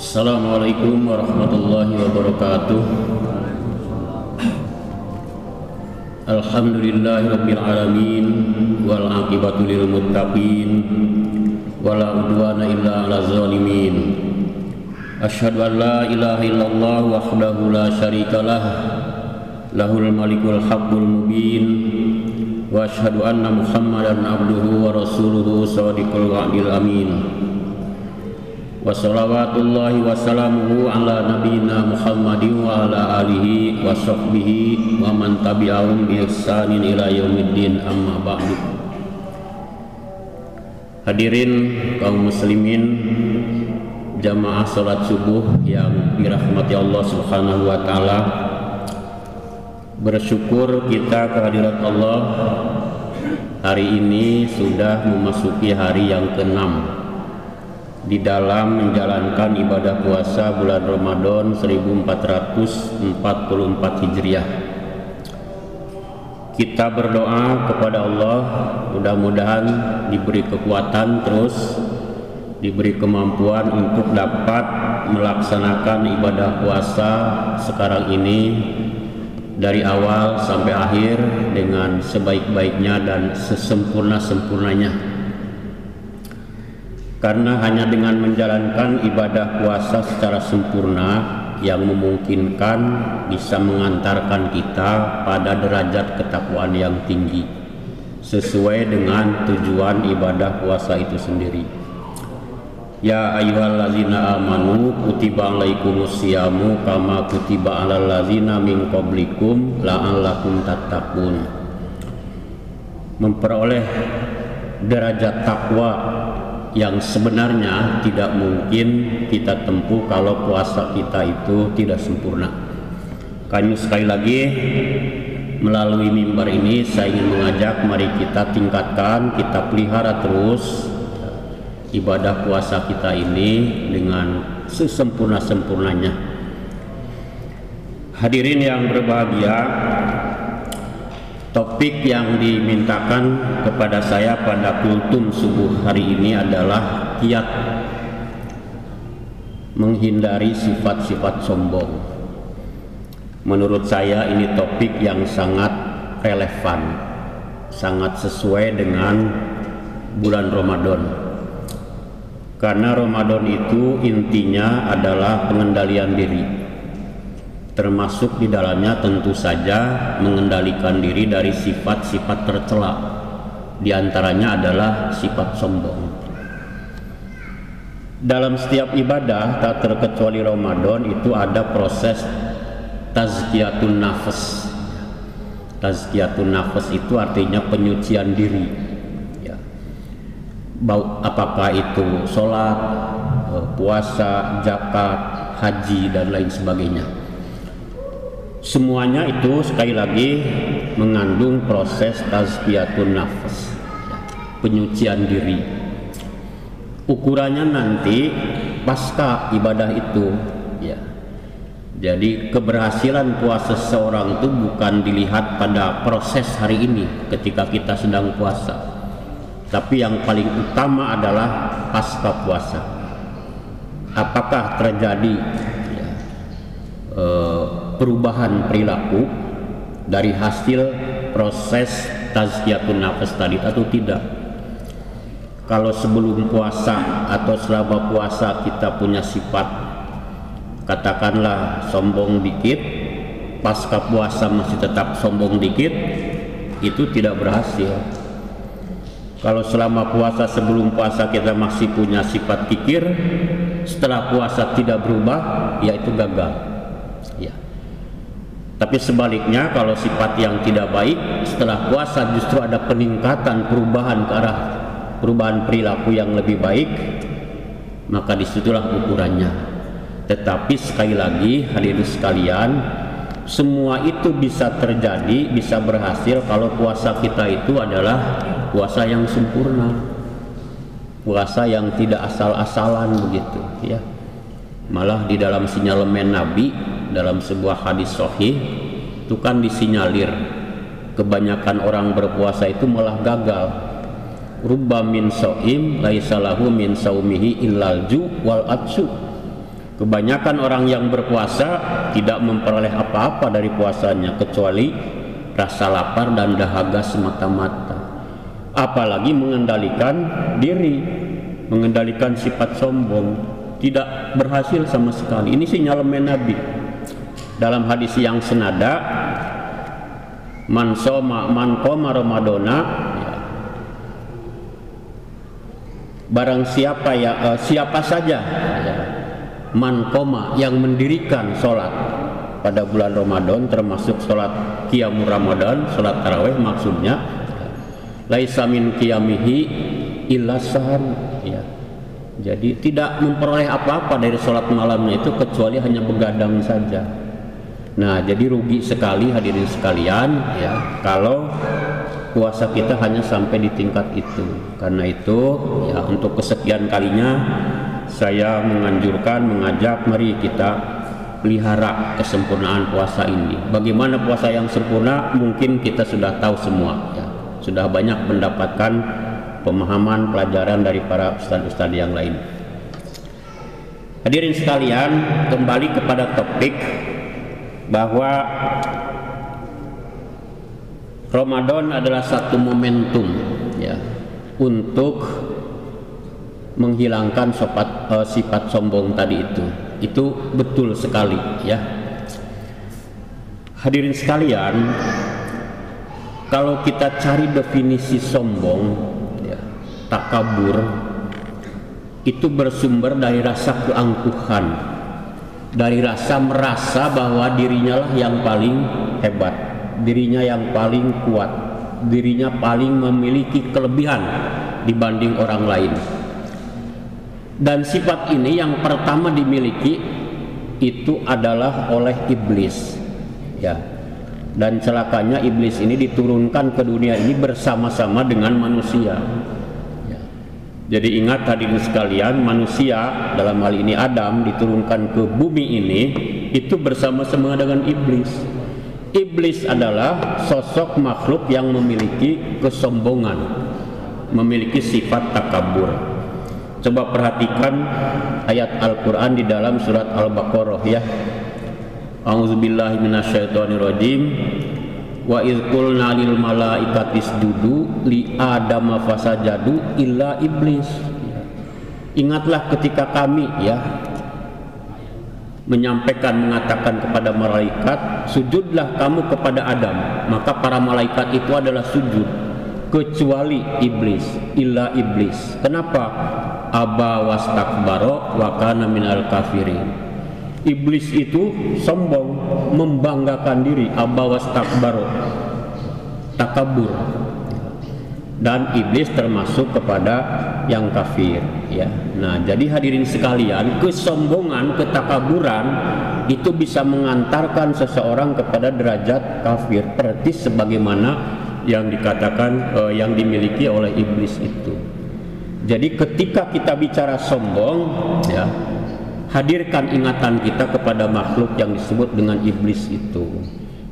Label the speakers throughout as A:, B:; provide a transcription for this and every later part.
A: Assalamualaikum warahmatullahi wabarakatuh. Alhamdulillahirabbil alamin wal aqibatu lil muttaqin wala udwana illa 'alal zalimin. Asyhadu an la ilaha illallah wahdahu la syarikalah lahul malikul haqqul mubin wa asyhadu anna Muhammadan abduhu wa rasuluhu shadiqul wa'dil amin. Wa salawatullahi wa salamuhu ala nabiyina Muhammadin wa ala alihi wa sahbihi wa man tabi'ahum bi ihsanin ila yaumiddin, amma ba'du. Hadirin kaum muslimin jamaah salat subuh yang dirahmati Allah Subhanahu wa taala, bersyukur kita kehadirat Allah. Hari ini sudah memasuki hari yang ke-6 di dalam menjalankan ibadah puasa bulan Ramadan 1444 Hijriah. Kita berdoa kepada Allah, mudah-mudahan diberi kekuatan, terus diberi kemampuan untuk dapat melaksanakan ibadah puasa sekarang ini dari awal sampai akhir dengan sebaik-baiknya dan sesempurna-sempurnanya. Karena hanya dengan menjalankan ibadah puasa secara sempurna yang memungkinkan bisa mengantarkan kita pada derajat ketakwaan yang tinggi sesuai dengan tujuan ibadah puasa itu sendiri. Ya ayyuhallazina amanu kutiba alaikumus syiyamu kama kutiba alal ladzina min qablikum la'allakum tattaqun. Memperoleh derajat takwa yang sebenarnya tidak mungkin kita tempuh kalau puasa kita itu tidak sempurna. Kami sekali lagi melalui mimbar ini saya ingin mengajak, mari kita tingkatkan, kita pelihara terus ibadah puasa kita ini dengan sesempurna-sempurnanya. Hadirin yang berbahagia, topik yang dimintakan kepada saya pada kultum subuh hari ini adalah kiat menghindari sifat-sifat sombong. Menurut saya ini topik yang sangat relevan, sangat sesuai dengan bulan Ramadan. Karena Ramadan itu intinya adalah pengendalian diri, termasuk di dalamnya tentu saja mengendalikan diri dari sifat-sifat tercela. Di antaranya adalah sifat sombong. Dalam setiap ibadah tak terkecuali Ramadan itu ada proses tazkiyatun nafas. Tazkiyatun nafas itu artinya penyucian diri, ya. Apakah itu sholat, puasa, zakat, haji dan lain sebagainya. Semuanya itu sekali lagi mengandung proses tazkiyatun nafas, penyucian diri. Ukurannya nanti pasca ibadah itu, ya. Jadi keberhasilan puasa seseorang itu bukan dilihat pada proses hari ini ketika kita sedang puasa, tapi yang paling utama adalah pasca puasa. Apakah terjadi perubahan perilaku dari hasil proses tazkiyatun nafas tadi atau tidak? Kalau sebelum puasa atau selama puasa kita punya sifat katakanlah sombong dikit, pasca puasa masih tetap sombong dikit, itu tidak berhasil. Kalau selama puasa, sebelum puasa kita masih punya sifat kikir, setelah puasa tidak berubah, ya itu gagal, ya. Tapi sebaliknya, kalau sifat yang tidak baik setelah puasa justru ada peningkatan, perubahan ke arah perubahan perilaku yang lebih baik, maka disitulah ukurannya. Tetapi sekali lagi hadirin sekalian, semua itu bisa terjadi, bisa berhasil kalau puasa kita itu adalah puasa yang sempurna, puasa yang tidak asal-asalan begitu, ya. Malah di dalam sinyalemen Nabi dalam sebuah hadis sahih itu kan disinyalir kebanyakan orang berpuasa itu malah gagal. Rubba min shaim laisa lahu min saumihi illal ju wal atsu. Kebanyakan orang yang berpuasa tidak memperoleh apa-apa dari puasanya kecuali rasa lapar dan dahaga semata-mata. Apalagi mengendalikan diri, mengendalikan sifat sombong, tidak berhasil sama sekali. Ini sih nyalemen Nabi. Dalam hadis yang senada, man qoma Ramadana, barang siapa siapa saja man qoma yang mendirikan sholat pada bulan Ramadan, termasuk sholat qiyamul Ramadan, sholat tarawih maksudnya, laisa min qiyamihi illa sahar, ya. Jadi tidak memperoleh apa-apa dari sholat malamnya itu kecuali hanya begadang saja. Nah, jadi rugi sekali hadirin sekalian, ya, kalau puasa kita hanya sampai di tingkat itu. Karena itu, ya, untuk kesekian kalinya saya mengajak mari kita pelihara kesempurnaan puasa ini. Bagaimana puasa yang sempurna mungkin kita sudah tahu semua, ya. Sudah banyak mendapatkan pemahaman pelajaran dari para ustadz-ustadz yang lain. Hadirin sekalian, kembali kepada topik bahwa Ramadan adalah satu momentum, ya, untuk menghilangkan sifat sombong tadi itu. Itu betul sekali, ya. Hadirin sekalian, kalau kita cari definisi sombong, ya, takabur, itu bersumber dari rasa keangkuhan, dari rasa merasa bahwa dirinya lah yang paling hebat, dirinya yang paling kuat, dirinya paling memiliki kelebihan dibanding orang lain. Dan sifat ini yang pertama dimiliki itu adalah oleh iblis, ya. Dan celakanya iblis ini diturunkan ke dunia ini bersama-sama dengan manusia, ya. Jadi ingat hadirin sekalian, manusia dalam hal ini Adam diturunkan ke bumi ini itu bersama-sama dengan iblis. Iblis adalah sosok makhluk yang memiliki kesombongan, memiliki sifat takabur. Coba perhatikan ayat Al-Quran di dalam surat Al-Baqarah, ya. A'udzubillahi minasyaitonirrajim. Wa idz qulna lil malaikati isjudu li adama fasajadu illa iblis. Ingatlah ketika kami, ya, mengatakan kepada malaikat, sujudlah kamu kepada Adam, maka para malaikat itu adalah sujud kecuali iblis, illa iblis. Kenapa? Aba wastakbaro wa kana minal kafirin. Iblis itu sombong, membanggakan diri, aba wastakbaro, takabur. Dan iblis termasuk kepada yang kafir, ya. Nah, jadi hadirin sekalian, kesombongan, ketakaburan itu bisa mengantarkan seseorang kepada derajat kafir, persis sebagaimana yang dikatakan yang dimiliki oleh iblis itu. Jadi ketika kita bicara sombong, ya, hadirkan ingatan kita kepada makhluk yang disebut dengan iblis itu.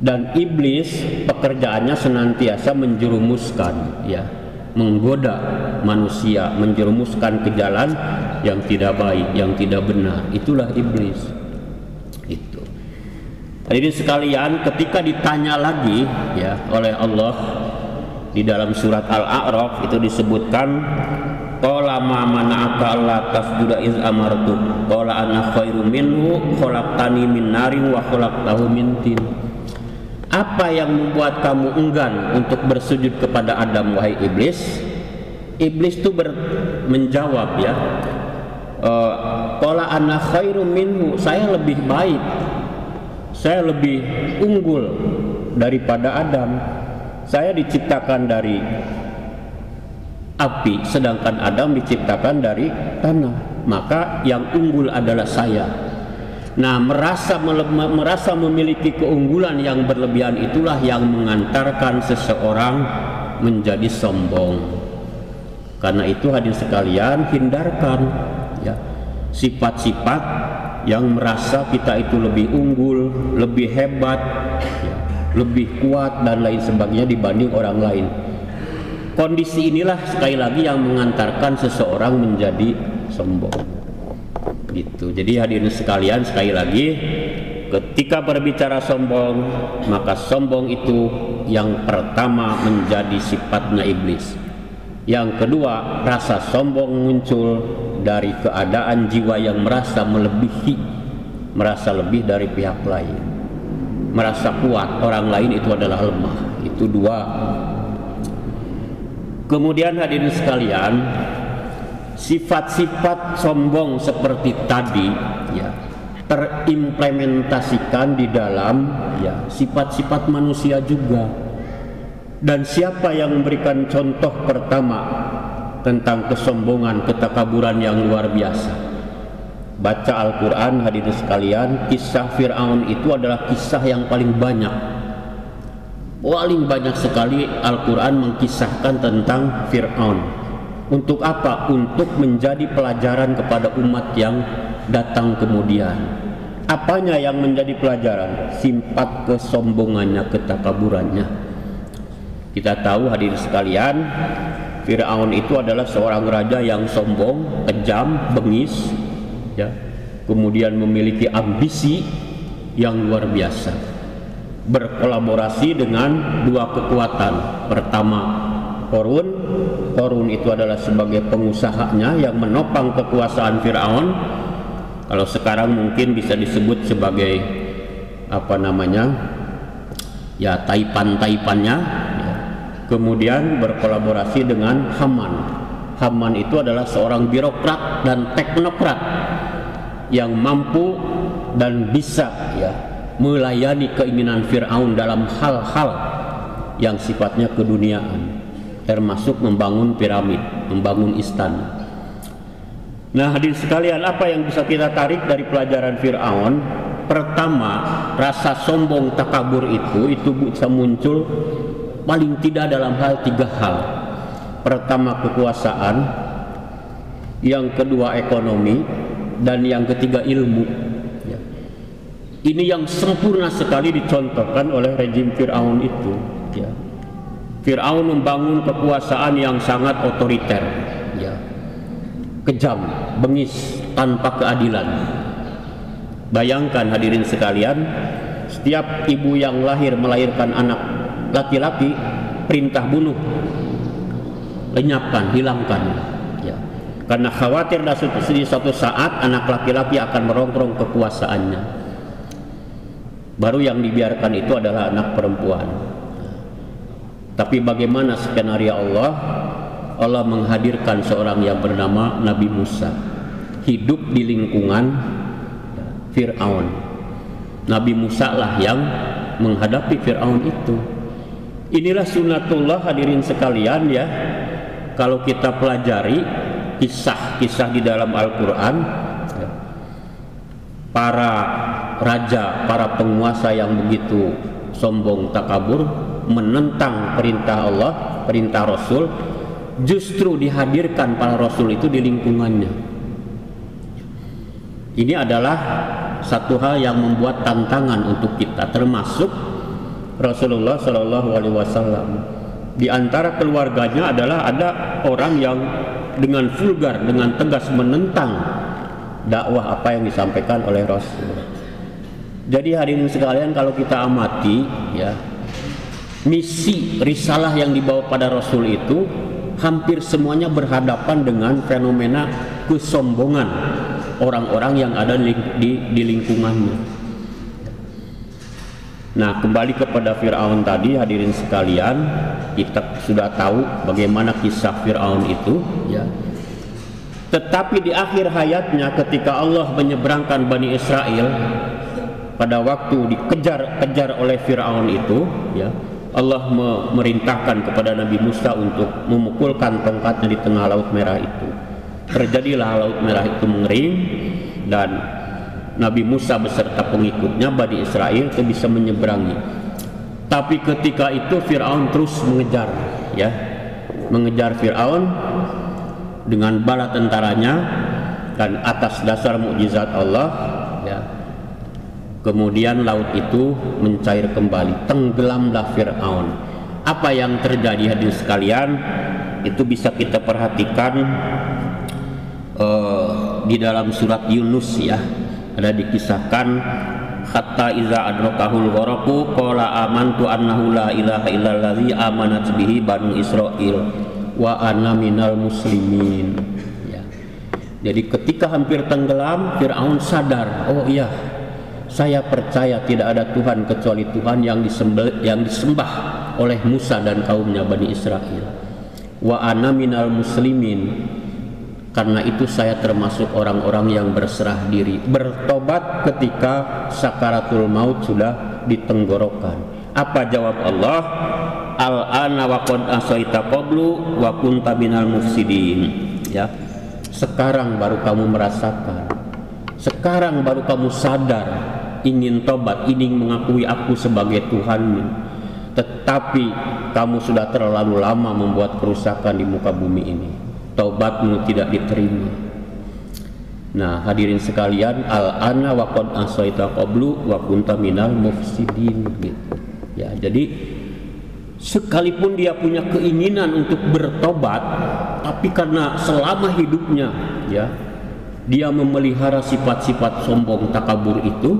A: Dan iblis pekerjaannya senantiasa menjerumuskan, ya, menggoda manusia, menjerumuskan ke jalan yang tidak baik, yang tidak benar. Itulah iblis. Itu. Hadirin sekalian, ketika ditanya lagi, ya, oleh Allah di dalam surat Al-A'raf itu disebutkan, qala ma mana'aka alla tasjuda iz amartu qala ana khairum minhu khalaqtani min narin wa khalaqtahu min tin. Apa yang membuat kamu enggan untuk bersujud kepada Adam, wahai iblis? Iblis itu menjawab, ya, qala ana khairum minhu, saya lebih baik, saya lebih unggul daripada Adam. Saya diciptakan dari api, sedangkan Adam diciptakan dari tanah. Maka yang unggul adalah saya. Nah, merasa memiliki keunggulan yang berlebihan itulah yang mengantarkan seseorang menjadi sombong. Karena itu hadirin sekalian, hindarkan, ya, sifat-sifat yang merasa kita itu lebih unggul, lebih hebat, ya, lebih kuat dan lain sebagainya dibanding orang lain. Kondisi inilah sekali lagi yang mengantarkan seseorang menjadi sombong. Gitu. Jadi hadirin sekalian, sekali lagi, ketika berbicara sombong, maka sombong itu yang pertama menjadi sifatnya iblis. Yang kedua, rasa sombong muncul dari keadaan jiwa yang merasa melebihi, merasa lebih dari pihak lain, merasa kuat, orang lain itu adalah lemah. Itu dua. Kemudian hadirin sekalian, sifat-sifat sombong seperti tadi ya terimplementasikan di dalam ya sifat-sifat manusia juga. Dan siapa yang memberikan contoh pertama tentang kesombongan, ketakaburan yang luar biasa? Baca Al-Quran hadirin sekalian, kisah Fir'aun itu adalah kisah yang paling banyak. Paling banyak sekali Al-Quran mengkisahkan tentang Fir'aun. Untuk apa? Untuk menjadi pelajaran kepada umat yang datang kemudian. Apanya yang menjadi pelajaran? Sifat kesombongannya, ketakaburannya. Kita tahu hadirin sekalian, Fir'aun itu adalah seorang raja yang sombong, kejam, bengis, ya. Kemudian memiliki ambisi yang luar biasa. Berkolaborasi dengan dua kekuatan. Pertama, Qarun itu adalah sebagai pengusahanya yang menopang kekuasaan Fir'aun. Kalau sekarang mungkin bisa disebut sebagai apa namanya? Ya, taipan-taipannya. Kemudian berkolaborasi dengan Haman. Haman itu adalah seorang birokrat dan teknokrat yang mampu dan bisa ya melayani keinginan Fir'aun dalam hal-hal yang sifatnya keduniaan, termasuk membangun piramid, membangun istana. Nah, hadirin sekalian, apa yang bisa kita tarik dari pelajaran Fir'aun? Pertama, rasa sombong takabur itu bisa muncul paling tidak dalam hal tiga hal. Pertama, kekuasaan, yang kedua ekonomi, dan yang ketiga ilmu. Ya. Ini yang sempurna sekali dicontohkan oleh rejim Fir'aun itu. Ya. Fir'aun membangun kekuasaan yang sangat otoriter, ya. Kejam, bengis, tanpa keadilan. Bayangkan hadirin sekalian, setiap ibu yang melahirkan anak laki-laki, perintah bunuh, lenyapkan, hilangkan ya. Karena khawatir di suatu saat anak laki-laki akan merongrong kekuasaannya. Baru yang dibiarkan itu adalah anak perempuan. Tapi bagaimana skenario Allah? Allah menghadirkan seorang yang bernama Nabi Musa, hidup di lingkungan Fir'aun. Nabi Musa lah yang menghadapi Fir'aun itu. Inilah sunnatullah hadirin sekalian ya. Kalau kita pelajari kisah-kisah di dalam Al-Quran, para raja, para penguasa yang begitu sombong takabur, menentang perintah Allah, perintah Rasul, justru dihadirkan para Rasul itu di lingkungannya. Ini adalah satu hal yang membuat tantangan untuk kita, termasuk Rasulullah Shallallahu Alaihi Wasallam. Di antara keluarganya adalah ada orang yang dengan vulgar, dengan tegas menentang dakwah apa yang disampaikan oleh Rasul. Jadi hadirin sekalian, kalau kita amati ya, misi risalah yang dibawa pada Rasul itu hampir semuanya berhadapan dengan fenomena kesombongan orang-orang yang ada di lingkungannya. Nah, kembali kepada Fir'aun tadi hadirin sekalian, kita sudah tahu bagaimana kisah Fir'aun itu ya. Tetapi di akhir hayatnya, ketika Allah menyeberangkan Bani Israel pada waktu dikejar-kejar oleh Fir'aun itu ya, Allah memerintahkan kepada Nabi Musa untuk memukulkan tongkatnya di tengah Laut Merah itu. Terjadilah Laut Merah itu mengering, dan Nabi Musa beserta pengikutnya Bani Israel itu bisa menyeberangi. Tapi ketika itu Fir'aun terus mengejar ya, mengejar Fir'aun dengan bala tentaranya, dan atas dasar mukjizat Allah ya, kemudian laut itu mencair kembali, tenggelamlah Fir'aun. Apa yang terjadi hadirin sekalian? Itu bisa kita perhatikan di dalam surat Yunus ya, ada dikisahkan hatta iza adrakahul gharaqu qala amantu annahu la ilaha illallazi amanat bihi banu Israil wa ana minal muslimin ya. Jadi ketika hampir tenggelam, Fir'aun sadar, oh iya, saya percaya tidak ada Tuhan kecuali Tuhan yang disembah oleh Musa dan kaumnya Bani Israel. Wa ana minal muslimin, karena itu saya termasuk orang-orang yang berserah diri, bertobat ketika sakaratul maut sudah ditenggorokan. Apa jawab Allah? Al-ana wa qad asaita qablu wa kunta minal mufsidin ya. Sekarang baru kamu merasakan, sekarang baru kamu sadar, ingin tobat, ingin mengakui aku sebagai Tuhanmu, tetapi kamu sudah terlalu lama membuat kerusakan di muka bumi ini. Taubatmu tidak diterima. Nah, hadirin sekalian, al-ana wa qad asaita qablu wa kunta minal mufsidin gitu. Ya, jadi sekalipun dia punya keinginan untuk bertobat, tapi karena selama hidupnya ya dia memelihara sifat-sifat sombong takabur itu,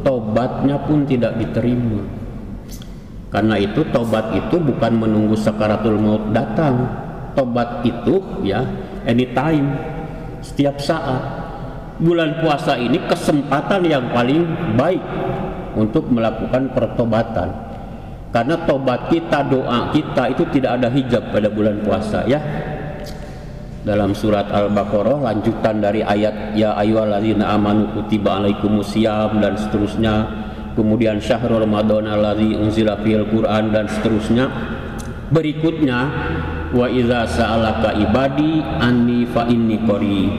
A: tobatnya pun tidak diterima. Karena itu tobat itu bukan menunggu sakaratul maut datang. Tobat itu ya anytime, setiap saat. Bulan puasa ini kesempatan yang paling baik untuk melakukan pertobatan. Karena tobat kita, doa kita itu tidak ada hijab pada bulan puasa ya. Dalam surat Al-Baqarah lanjutan dari ayat ya ayyuhalladzina amanu kutiba alaikumusiyam dan seterusnya. Kemudian syahrul ramadan alladzi unzila fihil Qur'an dan seterusnya. Berikutnya wa idza sa'alaka ibadi anni fa inni qarib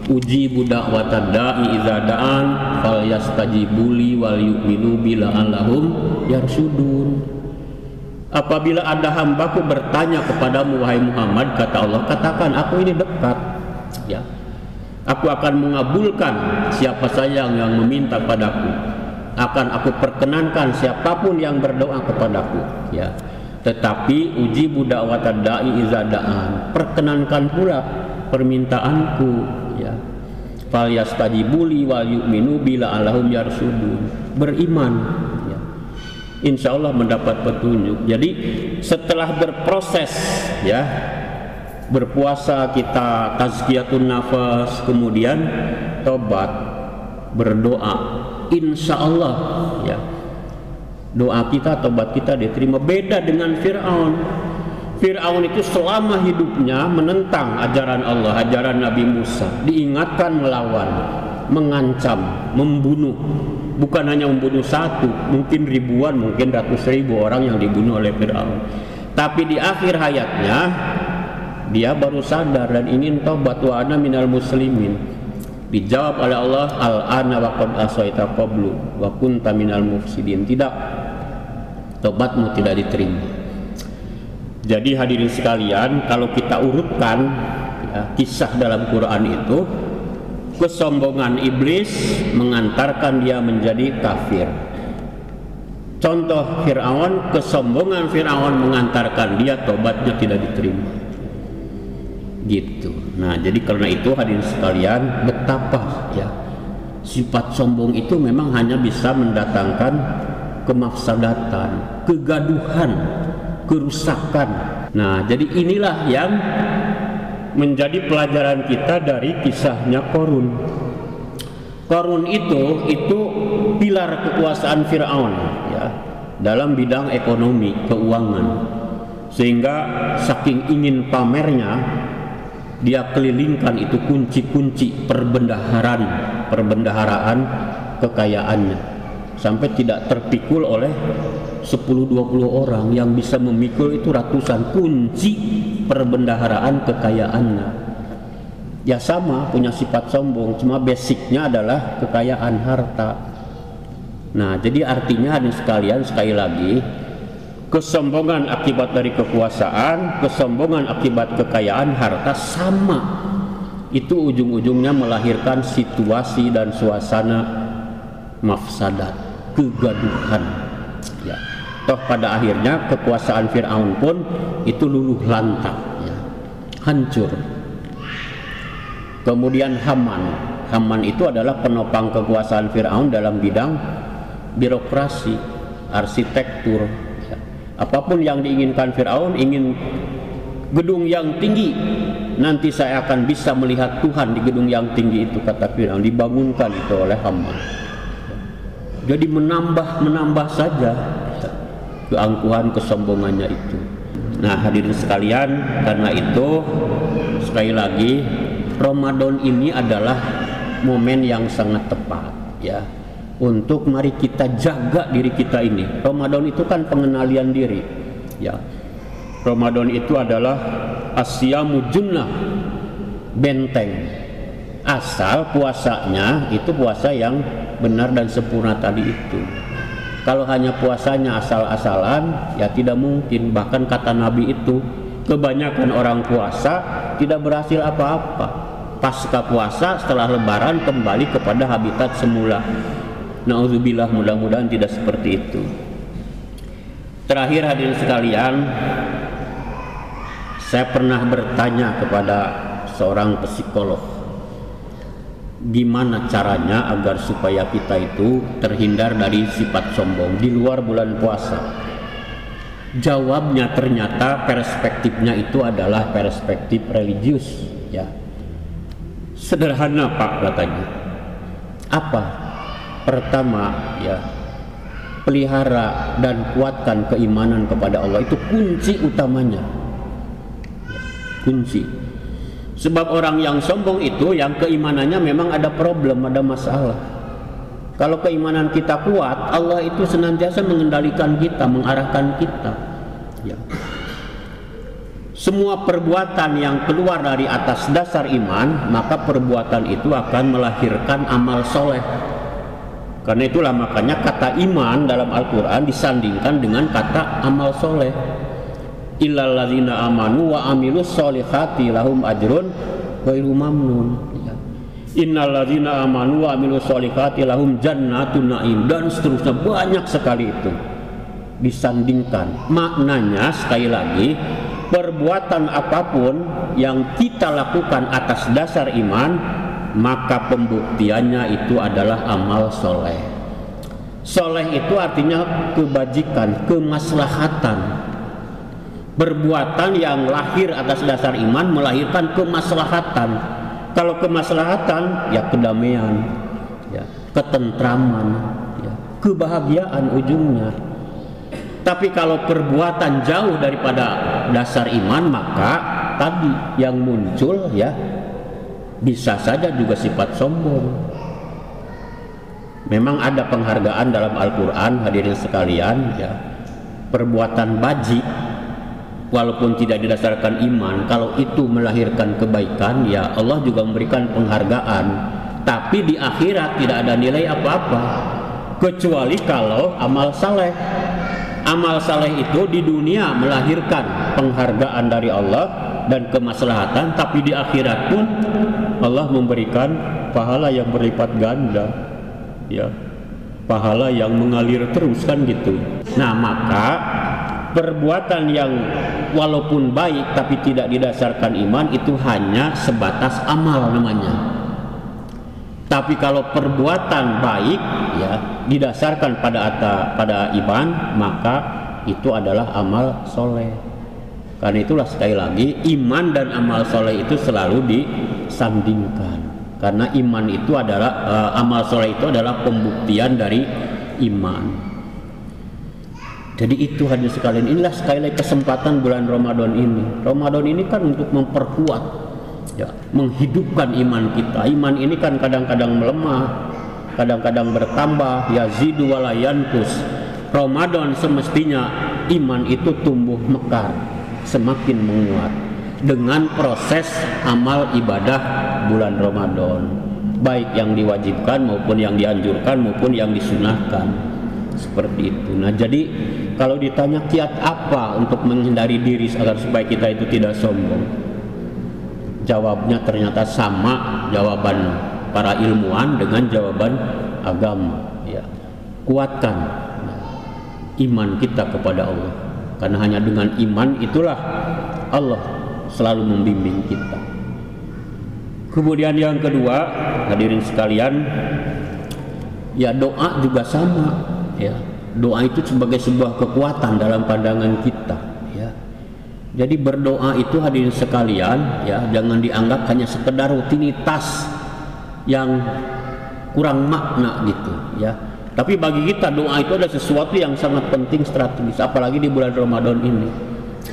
A: ujibu da'watad da'i idza da'an falyastajibuli wal yu'minu bila allahum yarsudun. Apabila ada hambaku bertanya kepadamu wahai Muhammad, kata Allah, katakan aku ini dekat ya. Aku akan mengabulkan siapa saja yang meminta padaku, akan aku perkenankan siapapun yang berdoa kepadaku ya. Tetapi ujibu da'watad da'i idza da'an, perkenankan pula permintaanku ya. Falyastajibuli wal yu'minu bila allahum yarsudun, beriman ya. Insya Allah mendapat petunjuk. Jadi setelah berproses ya, berpuasa kita tazkiyatun nafas, kemudian tobat, berdoa, insya Allah ya doa kita, tobat kita diterima. Beda dengan Fir'aun. Fir'aun itu selama hidupnya menentang ajaran Allah, ajaran Nabi Musa, diingatkan melawan, mengancam, membunuh. Bukan hanya membunuh satu, mungkin ribuan, mungkin ratus ribu orang yang dibunuh oleh Fir'aun. Tapi di akhir hayatnya dia baru sadar dan ingin tobat, wa ana minal muslimin. Dijawab oleh Allah, al-ana wa qad asaita qablu wa kunta minal mufsidin. Tidak, tobatmu tidak diterima. Jadi hadirin sekalian, kalau kita urutkan ya, kisah dalam Quran itu, kesombongan iblis mengantarkan dia menjadi kafir. Contoh Fir'aun, kesombongan Fir'aun mengantarkan dia tobatnya tidak diterima. Gitu. Nah, jadi karena itu hadirin sekalian, betapa ya sifat sombong itu memang hanya bisa mendatangkan kemafsadatan, kegaduhan, kerusakan. Nah, jadi inilah yang menjadi pelajaran kita dari kisahnya Qarun. Qarun itu pilar kekuasaan Fir'aun ya dalam bidang ekonomi, keuangan. Sehingga saking ingin pamernya, dia kelilingkan itu kunci-kunci perbendaharaan kekayaannya sampai tidak terpikul oleh 10-20 orang yang bisa memikul itu ratusan kunci perbendaharaan kekayaannya. Ya sama, punya sifat sombong, cuma basicnya adalah kekayaan harta. Nah, jadi artinya hadirin sekalian, sekali lagi, kesombongan akibat dari kekuasaan, kesombongan akibat kekayaan harta sama. Itu ujung-ujungnya melahirkan situasi dan suasana mafsadat, kegaduhan. Ya. Toh pada akhirnya kekuasaan Fir'aun pun itu luluh lantak, ya. Hancur. Kemudian Haman. Haman itu adalah penopang kekuasaan Firaun dalam bidang birokrasi, arsitektur. Apapun yang diinginkan Firaun, ingin gedung yang tinggi, nanti saya akan bisa melihat Tuhan di gedung yang tinggi itu, kata Firaun. Dibangunkan itu oleh Haman. Jadi menambah saja keangkuhan, kesombongannya itu. Nah, hadirin sekalian, karena itu sekali lagi Ramadan ini adalah momen yang sangat tepat ya untuk mari kita jaga diri kita ini. Ramadan itu kan pengenalian diri ya. Ramadan itu adalah asyamu junnah, benteng. Asal puasanya itu puasa yang benar dan sempurna tadi itu. Kalau hanya puasanya asal-asalan ya tidak mungkin. Bahkan kata Nabi itu, kebanyakan orang puasa tidak berhasil apa-apa. Pasca puasa setelah lebaran kembali kepada habitat semula. Nauzubillah, mudah-mudahan tidak seperti itu. Terakhir hadirin sekalian, saya pernah bertanya kepada seorang psikolog, gimana caranya agar supaya kita itu terhindar dari sifat sombong di luar bulan puasa. Jawabnya ternyata perspektifnya itu adalah perspektif religius ya. Sederhana Pak, katanya. Apa? Pertama ya, pelihara dan kuatkan keimanan kepada Allah, itu kunci utamanya. Kunci. Sebab orang yang sombong itu yang keimanannya memang ada problem, ada masalah. Kalau keimanan kita kuat, Allah itu senantiasa mengendalikan kita, mengarahkan kita ya. Semua perbuatan yang keluar dari atas dasar iman, maka perbuatan itu akan melahirkan amal soleh. Karena itulah makanya kata iman dalam Al-Quran disandingkan dengan kata amal soleh. Illal ladzina amanu wa amilus solihati lahum ajrun ghairu mamnun. Innal ladzina amanu wa amilus solihati lahum jannatun naim, dan seterusnya, banyak sekali itu disandingkan. Maknanya sekali lagi, perbuatan apapun yang kita lakukan atas dasar iman, maka pembuktiannya itu adalah amal soleh. Soleh itu artinya kebajikan, kemaslahatan. Perbuatan yang lahir atas dasar iman melahirkan kemaslahatan. Kalau kemaslahatan, ya kedamaian, ya ketentraman, ya kebahagiaan ujungnya. Tapi kalau perbuatan jauh daripada dasar iman, maka tadi yang muncul ya bisa saja juga sifat sombong. Memang ada penghargaan dalam Al-Quran hadirin sekalian ya. Perbuatan baji walaupun tidak didasarkan iman, kalau itu melahirkan kebaikan ya Allah juga memberikan penghargaan. Tapi di akhirat tidak ada nilai apa-apa kecuali kalau amal saleh. Amal saleh itu di dunia melahirkan penghargaan dari Allah dan kemaslahatan, tapi di akhirat pun Allah memberikan pahala yang berlipat ganda ya, pahala yang mengalir terus kan gitu. Nah, maka perbuatan yang walaupun baik tapi tidak didasarkan iman itu hanya sebatas amal namanya. Tapi kalau perbuatan baik ya didasarkan pada iman, maka itu adalah amal soleh. Karena itulah sekali lagi iman dan amal soleh itu selalu disandingkan. Karena iman itu adalah amal soleh itu adalah pembuktian dari iman. Jadi itu hadirin sekalian, inilah sekali lagi kesempatan bulan Ramadan ini. Ramadan ini kan untuk memperkuat ya, menghidupkan iman kita. Iman ini kan kadang-kadang melemah, kadang-kadang bertambah, yazidu wala yanqus. Ramadan semestinya iman itu tumbuh mekar, semakin menguat dengan proses amal ibadah bulan Ramadan, baik yang diwajibkan maupun yang dianjurkan maupun yang disunahkan, seperti itu. Nah, jadi kalau ditanya kiat apa untuk menghindari diri agar supaya kita itu tidak sombong, jawabnya ternyata sama jawaban para ilmuwan dengan jawaban agama ya. Kuatkan iman kita kepada Allah, karena hanya dengan iman itulah Allah selalu membimbing kita. Kemudian yang kedua, hadirin sekalian, ya doa juga sama ya. Doa itu sebagai sebuah kekuatan dalam pandangan kita ya. Jadi berdoa itu hadirin sekalian ya, jangan dianggap hanya sekedar rutinitas yang kurang makna gitu ya. Tapi bagi kita doa itu adalah sesuatu yang sangat penting, strategis, apalagi di bulan Ramadan ini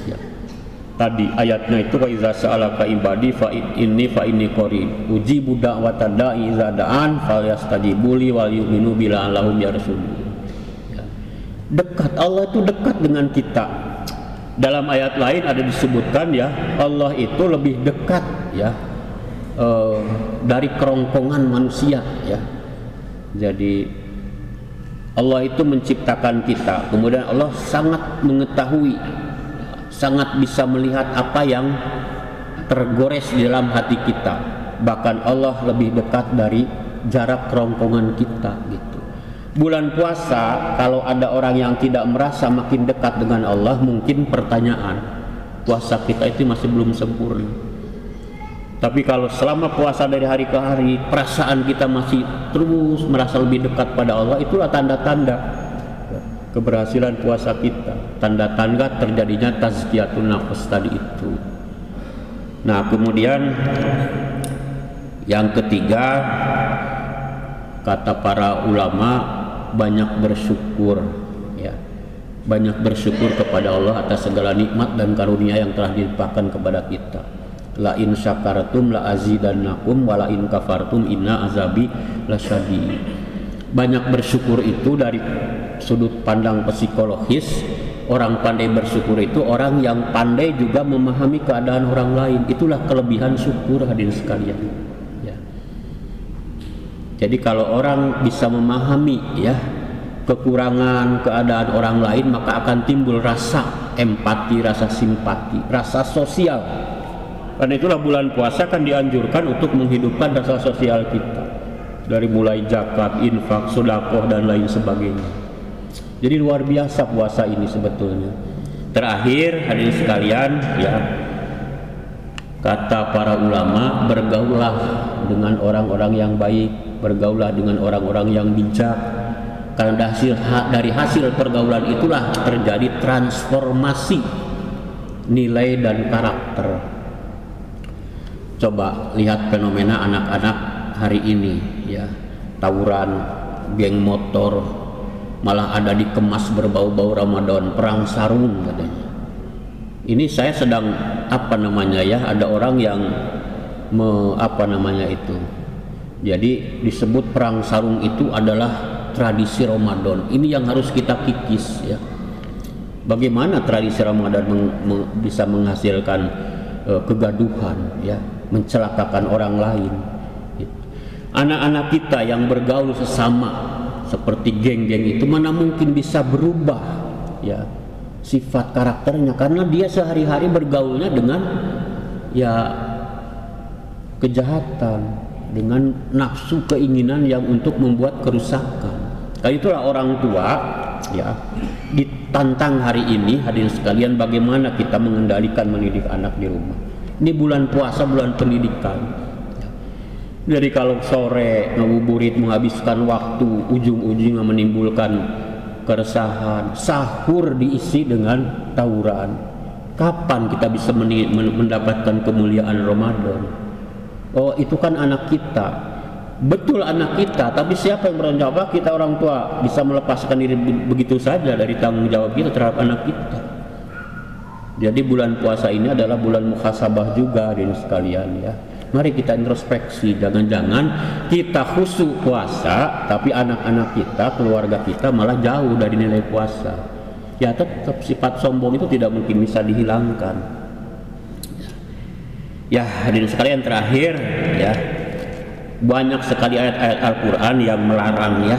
A: ya. Tadi ayatnya itu wa iza sa'alaka ibadi fa inni qarib ujibu da'watad da'i iza da'an falyastajibu li wal yu'minu bila lahum yarshudun ya. Dekat, Allah itu dekat dengan kita. Dalam ayat lain ada disebutkan ya, Allah itu lebih dekat ya dari kerongkongan manusia ya. Jadi Allah itu menciptakan kita, kemudian Allah sangat mengetahui, sangat bisa melihat apa yang tergores di dalam hati kita. Bahkan Allah lebih dekat dari jarak kerongkongan kita gitu. Bulan puasa, kalau ada orang yang tidak merasa makin dekat dengan Allah, mungkin pertanyaan, puasa kita itu masih belum sempurna. Tapi kalau selama puasa dari hari ke hari, perasaan kita masih terus merasa lebih dekat pada Allah, itulah tanda-tanda keberhasilan puasa kita, tanda-tanda terjadinya tazkiyatun nafs tadi itu. Nah, kemudian yang ketiga, kata para ulama, banyak bersyukur ya. Banyak bersyukur kepada Allah atas segala nikmat dan karunia yang telah dilimpahkan kepada kita. La in syakartum la azidannakum wa la in kafartum inna azabi lasyadid. Banyak bersyukur itu dari sudut pandang psikologis. Orang pandai bersyukur itu orang yang pandai juga memahami keadaan orang lain. Itulah kelebihan syukur, hadirin sekalian ya. Jadi kalau orang bisa memahami ya kekurangan keadaan orang lain, maka akan timbul rasa empati, rasa simpati, rasa sosial. Karena itulah bulan puasa kan dianjurkan untuk menghidupkan rasa sosial kita, dari mulai zakat, infak, sedekah dan lain sebagainya. Jadi luar biasa puasa ini sebetulnya. Terakhir hadirin sekalian ya, kata para ulama, bergaulah dengan orang-orang yang baik, bergaulah dengan orang-orang yang bijak. Karena dari hasil pergaulan itulah terjadi transformasi nilai dan karakter. Coba lihat fenomena anak-anak hari ini ya, tawuran, geng motor, malah ada dikemas berbau-bau Ramadan, perang sarung katanya. Ini saya sedang ada orang yang jadi disebut perang sarung itu adalah tradisi Ramadan. Ini yang harus kita kikis ya. Bagaimana tradisi Ramadan bisa menghasilkan kegaduhan ya, mencelakakan orang lain. Anak-anak kita yang bergaul sesama seperti geng-geng itu mana mungkin bisa berubah ya sifat karakternya, karena dia sehari-hari bergaulnya dengan ya kejahatan, dengan nafsu keinginan yang untuk membuat kerusakan. Karena itulah orang tua ya ditantang hari ini, hadirin sekalian, bagaimana kita mengendalikan mendidik anak di rumah. Ini bulan puasa, bulan pendidikan. Jadi kalau sore ngabuburit menghabiskan waktu, ujung-ujungnya menimbulkan keresahan, sahur diisi dengan tawuran. Kapan kita bisa mendapatkan kemuliaan Ramadan? Oh, itu kan anak kita. Betul anak kita, tapi siapa yang bertanggung jawab? Kita orang tua bisa melepaskan diri begitu saja dari tanggung jawab kita terhadap anak kita. Jadi bulan puasa ini adalah bulan muhasabah juga, hadirin sekalian ya. Mari kita introspeksi, jangan-jangan kita khusyuk puasa, tapi anak-anak kita, keluarga kita malah jauh dari nilai puasa. Ya tetap sifat sombong itu tidak mungkin bisa dihilangkan. Ya hadirin sekalian, terakhir ya, banyak sekali ayat-ayat Al-Quran yang melarang ya,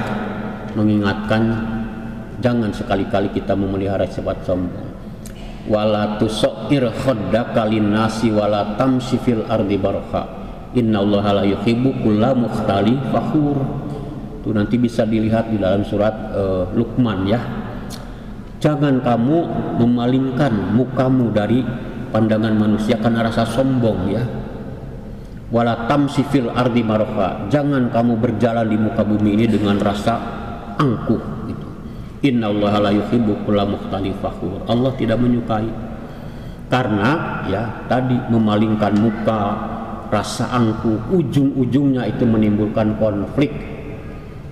A: mengingatkan jangan sekali-kali kita memelihara sifat sombong. Wala tusair khaddaka linnasi wala tamshi fil ardi barha innallaha la yuhibbu kulla mukhtali fakhur. Itu nanti bisa dilihat di dalam surat Luqman ya. Jangan kamu memalingkan mukamu dari pandangan manusia karena rasa sombong ya. wala tamsi fil ardi maraha, jangan kamu berjalan di muka bumi ini dengan rasa angkuh gitu. Innallaha la yuhibbu kulla mukhtalin fakhur, Allah tidak menyukai karena ya tadi memalingkan muka, rasa angkuh, ujung-ujungnya itu menimbulkan konflik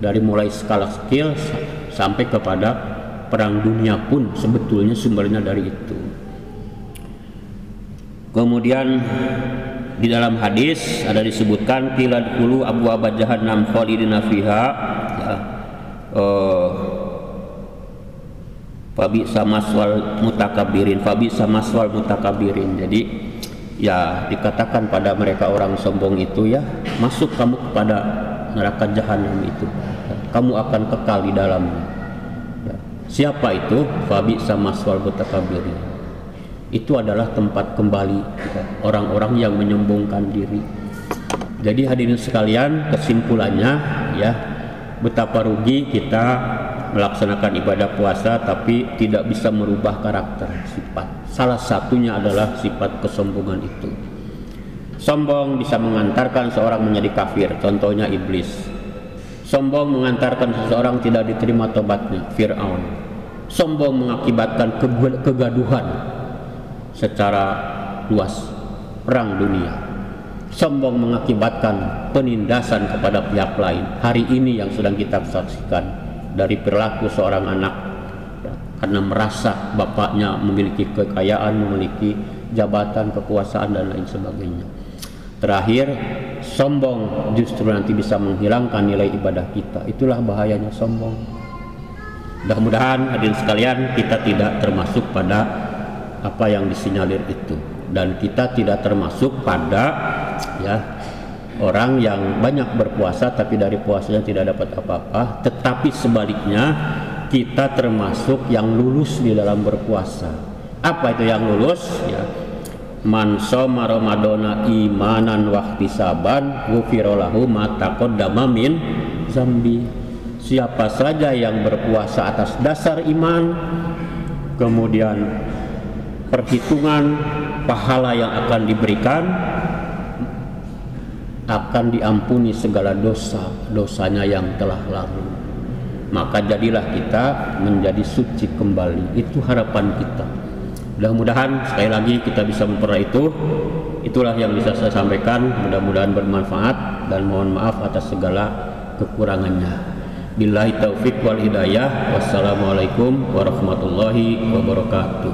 A: dari mulai skala skill sampai kepada perang dunia pun sebetulnya sumbernya dari itu. Kemudian di dalam hadis ada disebutkan qila dkhulu abwaaba jahannam khalidina fiha, ya, fabi samaswal mutakabirin. Jadi ya dikatakan pada mereka orang sombong itu, ya masuk kamu kepada neraka jahanam itu, kamu akan kekal di dalamnya. Ya. Siapa itu? Fabi samaswal mutakabirin. Itu adalah tempat kembali orang-orang yang menyombongkan diri. Jadi hadirin sekalian, kesimpulannya ya, betapa rugi kita melaksanakan ibadah puasa tapi tidak bisa merubah karakter sifat. Salah satunya adalah sifat kesombongan itu. Sombong bisa mengantarkan seorang menjadi kafir, contohnya iblis. Sombong mengantarkan seseorang tidak diterima tobatnya, Fir'aun. Sombong mengakibatkan kegaduhan secara luas, perang dunia. Sombong mengakibatkan penindasan kepada pihak lain. Hari ini yang sedang kita saksikan dari perilaku seorang anak, ya, karena merasa bapaknya memiliki kekayaan, memiliki jabatan, kekuasaan dan lain sebagainya. Terakhir, sombong justru nanti bisa menghilangkan nilai ibadah kita. Itulah bahayanya sombong. Mudah-mudahan hadirin sekalian kita tidak termasuk pada apa yang disinyalir itu, dan kita tidak termasuk pada ya orang yang banyak berpuasa tapi dari puasanya tidak dapat apa-apa, tetapi sebaliknya kita termasuk yang lulus di dalam berpuasa. Apa itu yang lulus? Ya, man shoma ramadhana imanan wa ihtisaban ghufira lahu ma taqaddama min zambi. Siapa saja yang berpuasa atas dasar iman, kemudian perhitungan pahala yang akan diberikan, akan diampuni segala dosa-dosanya yang telah lalu, maka jadilah kita menjadi suci kembali. Itu harapan kita. Mudah-mudahan sekali lagi kita bisa memperoleh itu. Itulah yang bisa saya sampaikan, mudah-mudahan bermanfaat dan mohon maaf atas segala kekurangannya. Billahi taufik wal hidayah. Wassalamualaikum warahmatullahi wabarakatuh.